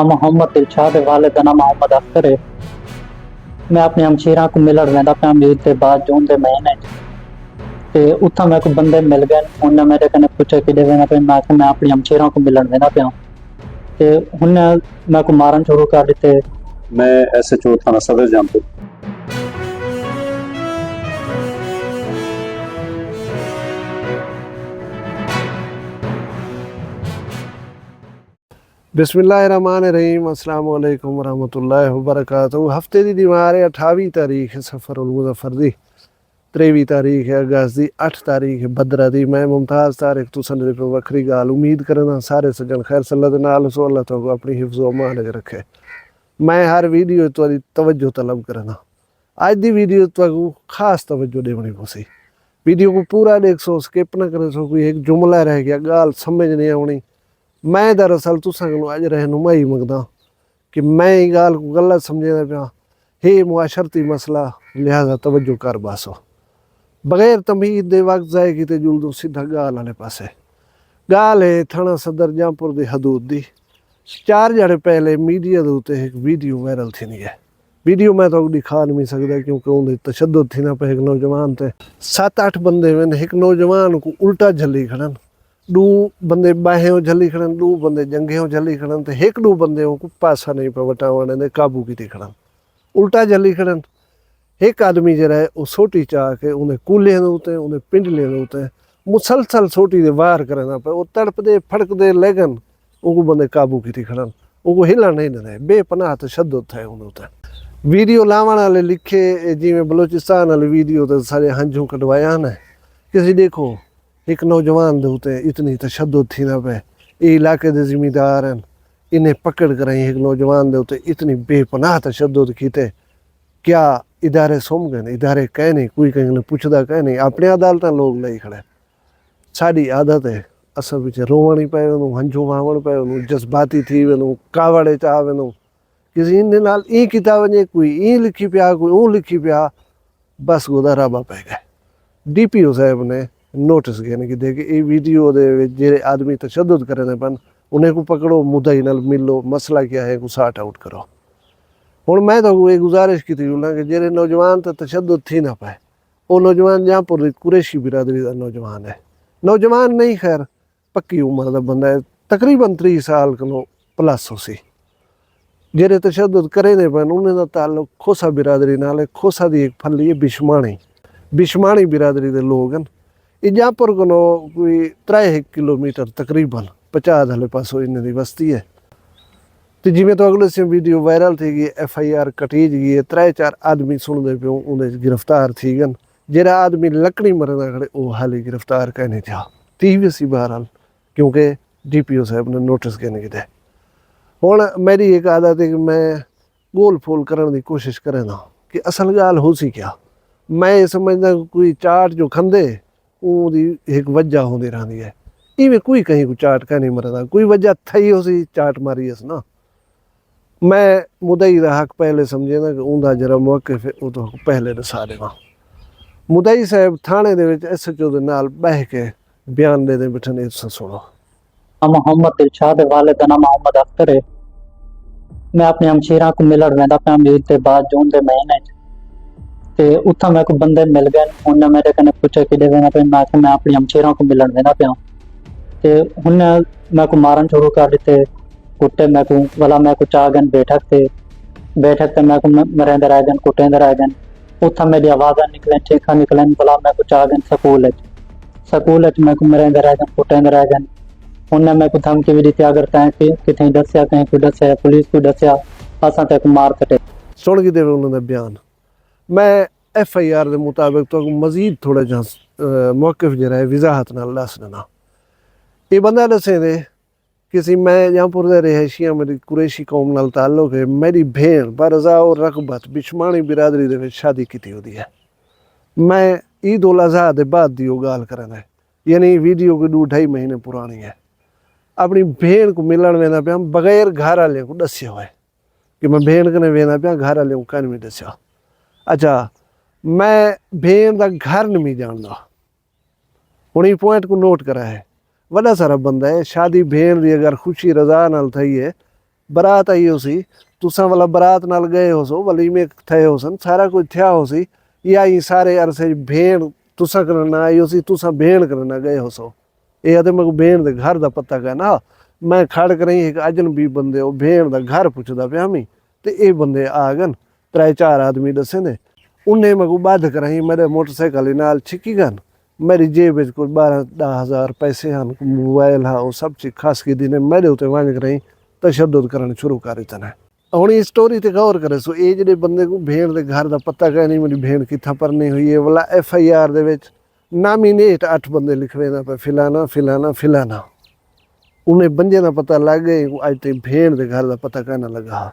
मोहम्मद दिलशाद वालिद नाम मोहम्मद अख्तर है। मैं अपनी हमशीरा को मिलण वेंदा पिया मीर ते बाद जून दे महीने ते उत्थां मेरे को बंदे मिल गए। उन्हें मेरे कने पूछे किदे वेंदा पिया, मैं आख्या मैं अपनी हमशीरा को मिलण वेंदा पिया ते उन्हें मेरे को मारन शुरू कर दिते। मैं SHO थाना सदर जामपुर। बिस्मिल्लाहिर्रहमानिर्रहीम, अस्सलाम वालेकुम रहमतुल्लाहि व बरकातहू। हफ्ते की दीवार है 28 तारीख है सफ़रुल मुज़फ़्फ़र दी, 23 तारीख है अगस्त दी, 8 तारीख है बदरा दी। मैं मुमताज़ तारिक तुसन दे पे वखरी गाल उम्मीद करना सारे सजन खैर सल्लल्लाहु अलैहि वसल्लम अल्लाह तो अपनी हिफ्ज़ व अमान च रखे। मैं हर वीडियो तुहाडी तवज्जो तलब करना। अज दी वीडियो तुहानू खास तवज्जो देनी पसी। वीडियो को पूरा देख सो, स्किप ना करे सो, कोई एक जुमला रह गया गाल समझ नहीं आनी। मैं दरअसल तुसां को अज रहनुमाई मंगदा कि मैं ये गाल को गलत समझदा पिया, हे मुआशरती मसला, लिहाजा तवज्जो कर बासो। बगैर तमीद दे वक्त जाए कि जुलदू सीधा गाल वाले पासे। गाल है थाना सदर जामपुर दी हदूद दी। 4 जने पहले मीडिया दे उत्ते एक वीडियो वायरल थी है। वीडियो मैं तो दिखा नहीं सकता क्योंकि उन्हें तशद्दुद थी ना पे एक नौजवान ते 7-8 बंदे में एक नौजवान को उल्टा झली खड़न, 2 बंदे बाहें झली खड़न, 2 बंदे जंघे झली खड़न, तो 1-2 बंदे को पासा नहीं पे वटावन ने काबू की खड़न, उल्टा झली खड़न। एक आदमी जरा है वो सोटी चाह के उन्हें कूले उते उन्हें पिंडले उते मुसलसल सोटी दे वार करना पे, वो तड़पदे फड़कदे लेगन उनको बंदे काबू की खड़न, उनको हिला नहीं दे बेपनाह तशद्दुद थे उन्हें। वीडियो लावण वाले लिखे जिमें बलोचिस्तान वाले वीडियो तो सारे हंझू कटवाया न किसी देखो एक नौजवान दे उते इतनी तशद्दुद थी ना पे, ये इलाके दे जिम्मेदार हैं, इन्हें पकड़ कर एक नौजवान दे उते इतनी बेपनाह तशद्दुद कीते। क्या इदारे सुम गए, इदारे कह नहीं, कोई कहीं पुछदा कह नहीं, अपने अदालत लोग लाई खड़े। साड़ी आदत है अस बिच रोवण ही पे वनू, हंझू वहावण पे वनू, जज्बाती थी वनू, कावड़े चाह वनू, किसी इन नाल ई किता वने, कोई ई लिखी पिया, कोई ऊ लिखी पिया, बस गुजारा बा पै गए। DPO साहब ने नोटिस कहने की दे कि ये वीडियो दे जेरे आदमी तशद्दुद करने पन उन्हें को पकड़ो, मुद्दई नाल मिलो, मसला क्या है को सार्ट आउट करो। हुण मैं तो ये गुजारिश की थी कि जेरे नौजवान तो तशद्दुद थी ना पाए, वो नौजवान जामपुर कुरैशी बिरादरी का नौजवान है, नौजवान नहीं खैर पक्की उम्र का बंदा है, तकरीबन 30 साल को प्लस हो सी। जेरे तशद्दुद करे ने पन उन्हें ताल्लुक खोसा बिरादरी नाल है। खोसा दी एक फली है बिशमाणी बिरादरी के लोग हैं। ये जामपुर को कोई 3 किलोमीटर तकरीबन 50 हले पासों इन्हें दी बस्ती है। तो जिमें तो अगले से वीडियो वायरल थी गई, FIR कटीज गई है, 3-4 आदमी सुनते पे उन्हें गिरफ्तार थी गन। जरा आदमी लकड़ी मरना खड़े वो हाल ही गिरफ्तार कहने था थी सी बहरहाल, क्योंकि DPO साहब ने नोटिस कहने की दे। हुण मेरी एक आदत है कि मैं गोल फोल करने की कोशिश करे ना कि असल गाल हो सी क्या। मैं ये समझदा कोई चाट जो खंदे ऊदी एक वजह होती रहती है, इवें कोई कहीं को चाट का नहीं मरदा, कोई वजह थी हो सी चाट मारी है ना। मैं मुदई का हक पहले समझे ना कि उनका जरा मौक़िफ़ है वो तो पहले दसा देवा। मुदई साहब थाने दे विच SHO दे नाल बह के बयान दे बैठने सुनो। मोहम्मद दिलशाद वालिद नाम मोहम्मद अख्तर है। मैं अपनी हमशीरा को मिलण वेंदा पिया मीर ते बाद जून दे महीने ते उत्थां मेरे को बंदे मिल गए। उन्हें मेरे कने पूछे किदे वेंदा पिया, मैं आख्या मैं अपनी हमशीरा को मिलण वेंदा पिया ते उन्हें मेरे को मारन शुरू कर दिते, कुट्टे मेरे को वाला मेरे को चाह गन बैठक ते मेरे को मरेंदे रह गन, कुटेंदे रह गन। उत्थां मेरी आवाज़ां निकलन, चीखां निकलन, भला मेरे को चाह गन सकूल मेरे को मरेंदे रह गन, कुटेंदे रह गन। उन्हें मेरे को धमकी भी दी थी, अगर तैं कितें दस्या, कहीं को दस्या, पुलिस को दस्या असां तेको मार कटे। सुन के देवे उन्होंने बयान। मैं FIR के मुताबिक तो मजीद थोड़ा जहाँ मौक़िफ़ जरा है वजाहत नाल दस देना। ये बंदा दसे दे किसी मैं जामपुर दे रिहायशियां मेरी कुरैशी कौम नाल ताल्लुक है। मेरी भेण बरज़ा और रगबत बिशमाणी बिरादरी दे विच शादी की होती है। मैं ईद उल अज़हा दे बाद दी गाल करना है, यानी वीडियो को 2-2.5 महीने पुरानी है। अपनी भेण को मिलण वेंदा पिया बगैर घर वाले को दस्या हुआ कि मैं भेण कने वेंदा पिया, घर वाले को कन भी दस्या। अच्छा, मैं भेण का घर नहीं जानता। हुण ये पॉइंट को नोट करा है, वड़ा सारा बंदा है। शादी भेण दी अगर खुशी रजा नाल थई है बरात आई हो सी तुसा वाला बरात नाल गए हो सो वलीमे थे हो सन सारा कुछ थिया हो सी या ये सारे अरसे भेण तुसा करना आई हो सी तुसा भेण करना गए हो सो ये आते मैं भेण दे घर दा पता कहना मैं खड़ कर एक अजनबी बंदे ओ भेण दा घर पुछदा पिया मी ते ये बंदे आ गन 3-4 आदमी दसे ने उन्हें मैं बाध कराई मेरे मोटरसाइकिल नाल छिकी गन मेरी जेब में कोई 12-10 हज़ार पैसे हैं मोबाइल है वो सब चीज खास की दिन मेरे उत्ते वंज कराई तशद्दुद करना शुरू कर देना हुण इस स्टोरी ते गौर करे सो ये जेडे बंदे को भेण दे घर दा पता कह नहीं मेरी भेण किथा परनी हुई है वाला FIR दे विच नामिनेट 8 बंदे लिखवे ना पे फिलाना फिलाना फिलाना उन्हें बंजे का पता लग गए अज तक भेण दे घर का पता कहना लगा।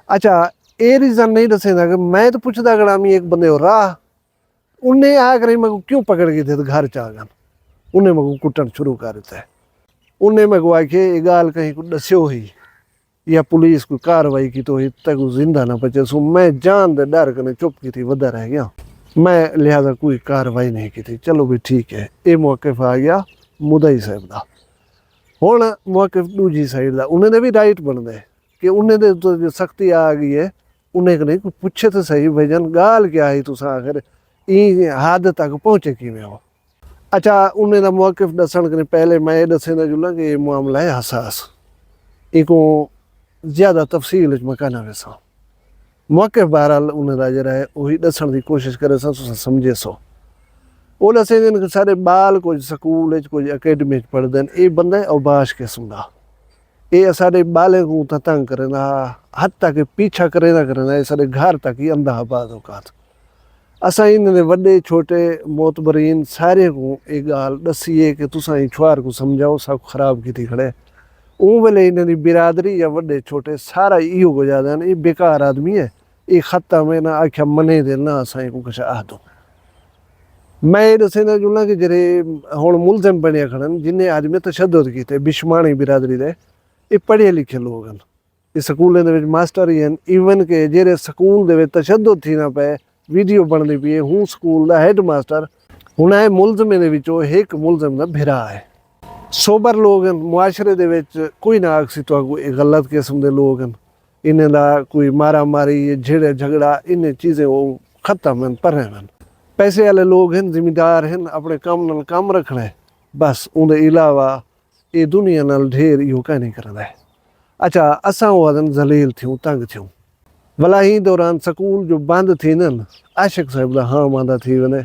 अच्छा ये रीज़न नहीं दसेंदा कि मैं तो पुछदा गड़ामी एक बंदे हो राह उन्हें आकर मैं को क्यों पकड़ के थे घर च आ गन उन्हें मैं को कुटन शुरू कर दिता है उन्हें मैं को आखे ये गाल कहीं को दस्यो ही या पुलिस को कार्रवाई की तो तक जिंदा ना बचे सो मैं जान दे डर कने चुप की थी वधा रह गया मैं लिहाजा कोई कार्रवाई नहीं की थी। चलो भी ठीक है ये मौक़िफ़ आ गया मुदई साहब का हुण मौक़िफ़ दूजी साइड का उन्हें भी राइट बनता है कि उन्हें तो जो सख्ती आ गई है उन्हें नहीं कोई पूछे तो सही भजन गाल क्या है तुस आखिर ई हद तक पहुँचे किमें हो। अच्छा उन्हें का मौक़िफ़ दसन के पहले मैं ये दसेंदा जुला कि ये मामला है हसास इको ज़्यादा तफसील मैं कहना वैसा मौक़िफ़ बहरहाल उन्हें का जरा है वही दसन की कोशिश करे तुस समझे सो वो दसे कि सारे बाल कुछ स्कूल कुछ अकेडमी पढ़ते हैं ये बंदा अबाश किस्म का ये सारे बालें को तंग करेंदा हद तक पीछा करेंदा ये सारे घर तक ही अंधा बाज औकात असा इन्हें वड्डे छोटे मोतबरीन सारे को ये गाल दसीए कि तुसा छुआर को समझाओ सब खराब की थी खड़े उन वेले इन्हें बिरादरी या वड्डे छोटे सारा इो गुजा देन ये बेकार आदमी है ये खत्ता में ना आख्या मने दे ना असा को कुछ आ दो। मैं ये दसेंदा जुला कि जेरे हुण मुलजम बने खड़न जिन्हें आदमी तशद्दुद कीते बिशमानी बिरादरी दे ये पढ़े लिखे लोग हैं ये स्कूलों के मास्टर ही हैं ईवन के जेरे स्कूल दे तशद्दुद थी ना पे वीडियो बनती पी है हूँ स्कूल का हैड मास्टर हुण है मुलजमें दे विचों एक मुलजम का भिरा है सोबर लोग हैं मुआशरे दे विच कोई ना आखसी तो गलत किस्म के लोग हैं इन्हें दा कोई मारा मारी झेड़े झगड़ा इन्हें चीज़ें वो खत्म हैं पर हैं पैसे वाले लोग हैं जिम्मेदार हैं अपने काम नाल काम रखना है बस उनके अलावा ये दुनिया नाल ढेर इहो कह नहीं करना है। अच्छा असां वदन जलील थियूं तंग थियूं भला ही दौरान स्कूल जो बंद थी न आशिक साहब का हाँ मांदा थी वने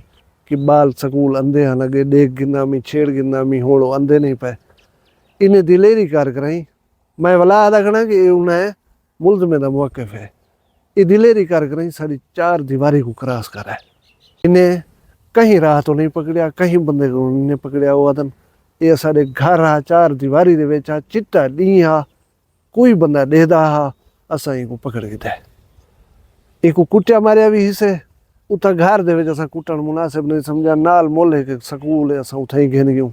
कि बाल स्कूल अंधे हन अगे डेग गिंदामी छेड़ गिंदामी होड़ो अंधे नहीं पे इन्हें दिलेरी कार कराई मैं भला आदा खड़ा कि उन्हें मुलजमे का मौक़िफ़ है ये दिलेरी कार कराई साड़ी 4 दीवारी को क्रॉस करा है इन्हें कहीं राह तो नहीं पकड़िया कहीं बंदे को नहीं पकड़िया वो आदन ये साढ़े घर आ 4 दीवारी दे विच चिट्टा डी हा कोई बंदा डेदा हा असा को पकड़ के दे एक कुटिया मारिया भी हिस्से उता घर दे विच असा कुटन मुनासिब नहीं समझा नाल मोले के स्कूल असा उथा ही घेन गयूं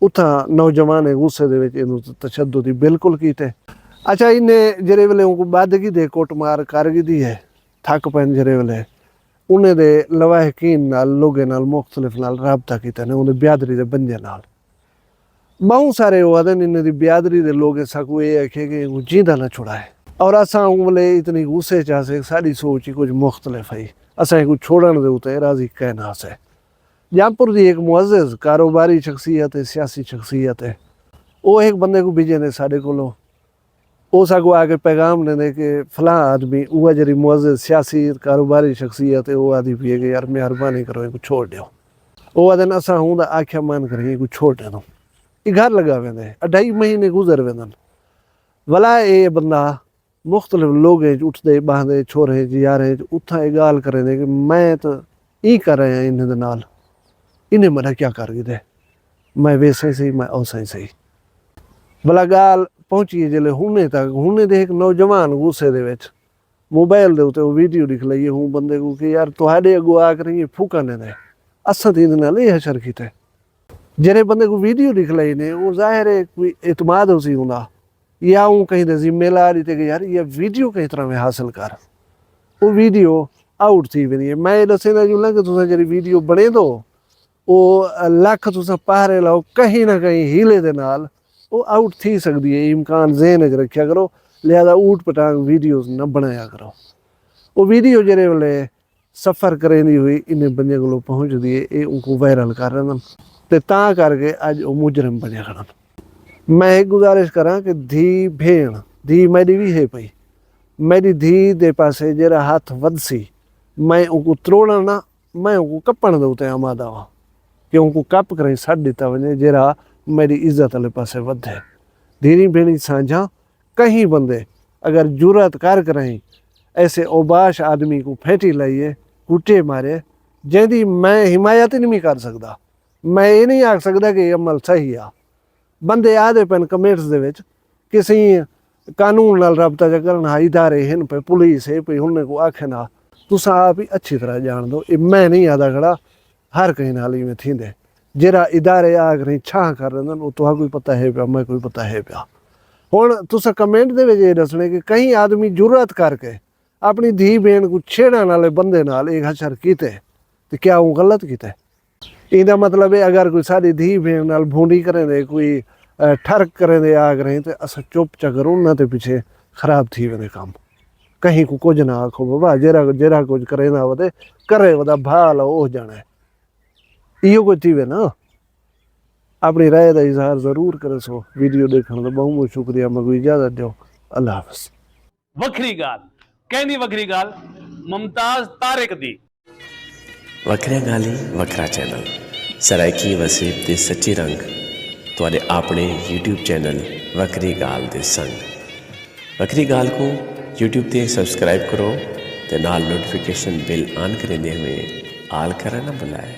उथा नौजवान गुस्से दे विच इनु तशद्दुद बिल्कुल कीते। अच्छा इन्हें जरे वेले को बादगी दे कोट मार कारगी दी है थक पैन जरे वेले उन्हें दे लवाहकीन नाल लोगे नाल मुख्तलिफ नाल राबता कीता ने उन्हें ब्यादरी दे बंजे नाल बहुत सारे वादन इन्हें दी ब्यादरी दे लोग सकू ये आखे कि जींदा ना छुड़ाए और असा उमले इतनी गुस्से चासे साड़ी सोच ही कुछ मुख्तलिफ है असा को छोड़न दे उते राजी कहना से जहाँपुर की एक मुअज़्ज़िज़ कारोबारी शख्सियत है सियासी शख्सियत है वो एक बंदे को भेजे ने साढ़े को वो सगो आके पैगाम देने के फलां आदमी वह जरी मुअज़्ज़िज़ सियासी कारोबारी शख्सियत है वो आदि पिए यार मेहरबानी करो इनको छोड़ दो वो आदन असा हूँ आख्या मान करें इनको छोड़ दे दो ये घर लगा वेंदे 2.5 महीने गुजर वेंदन भला ये बंदा मुख्तलिफ लोग उठते बहदे छोरे यारे उथा ये गाल करें कि मैं तो ई कर रहे हैं इन्हें नाल इन्हें मना क्या कर दे मैं वैसे ही सही मैं औसा ही सही भला गाल पहुँची जल्द हुने तक हुने दे एक नौजवान गुस्से दे विच मोबाइल दे उत्ते वीडियो दिख लई हूँ बंदे को कि यार तुहाडे अगो आ कर फूका ने दे असा तो इन्हें नाल ये हशर कीते जरे बंदे को वीडियो दिख लई ने वो जाहिर है कोई एतमाद हो सी हुंदा या हूँ कहीं दे जिम्मेदारी थे कि यार ये वीडियो कई तरह में हासिल कर वो वीडियो आउट थी वेंदी है मैं दसेंदा जुला कि तुसा जरी वीडियो बने दो वो लख तुसा पहरे लाओ कहीं ना कहीं हीले दे नाल वो आउट थी सकती है इम्कान ज़हन च रखिया करो लिहाजा ऊट पटांग वीडियोज़ न बनाया करो। वो वीडियो जेरे वेले सफ़र करेंदी हुई इन्हें बंदे को पहुँचती है, ये उनको वायरल कर रहे हैं ते तां करके अज वो मुजरम बने खड़न। मैं एक गुजारिश करा कि धी भेण धी मेरी भी है पई, मेरी धी दे पासे जरा हाथ वधसी मैं उनको त्रोड़ा ना, मैं उनको कपण दे उते आमादा वा कि उनको कप करें छड़ दिता वने जरा मेरी इज्जत वाले पासे वधे। धीरी भेणी साझा कहीं बंदे अगर जुरत कर करें ऐसे ओबाश आदमी को फेंटी लाइए कुटे मारे जैदी मैं हिमायत ही नहीं कर सकता। मैं ये नहीं आख सकता कि अमल सही आ। बंदे आदे पेन कमेंट्स दे विच किसी कानून नाल रबता च करन हा इदारे हैं पे पुलिस है पे उन्हें को आखे ना तुसा आप ही अच्छी तरह जान दो ये मैं नहीं आदा खड़ा हर कहीं नाल में थींदे जरा इदारे आग नहीं छां कर रहे वो तुहा कोई पता है पिया मैं कोई पता है पिया। हुण तुसा कमेंट दे विच ये दसने कि कहीं आदमी जुरत करके अपनी धी भेण को छेड़न वाले बंदे नाल एक हशर कीते तो क्या वो गलत कीते। इहदा मतलब है अगर कोई साडी धी भेण नाल भूंडी करें दे कोई ठरक करें दे आग रहे तो अस चुप चकर उन्हां ते पिछे खराब थी वने काम। कहीं को कुछ ना आखो बाबा जरा जरा कुछ करे ना वो करे वदा भाल हो जाना है इहो कुछ थी वे ना। अपनी राय का इजहार जरूर करे सो। वीडियो देखने का बहुत बहुत शुक्रिया। मैं इजाजत दो। अल्लाह हाफ़िज़। वखरी गाल कहनी वखरी गाल मुमताज तारिक दी वखरिया गाली वखरा चैनल सराइकी वसीब ते सच्ची रंग तुहाडे अपने YouTube चैनल वखरी गाल दे संग। वखरी गाल को YouTube ते सब्सक्राइब करो ते नाल नोटिफिकेशन बिल ऑन करेंदे हुए आल करना ना भुलाए।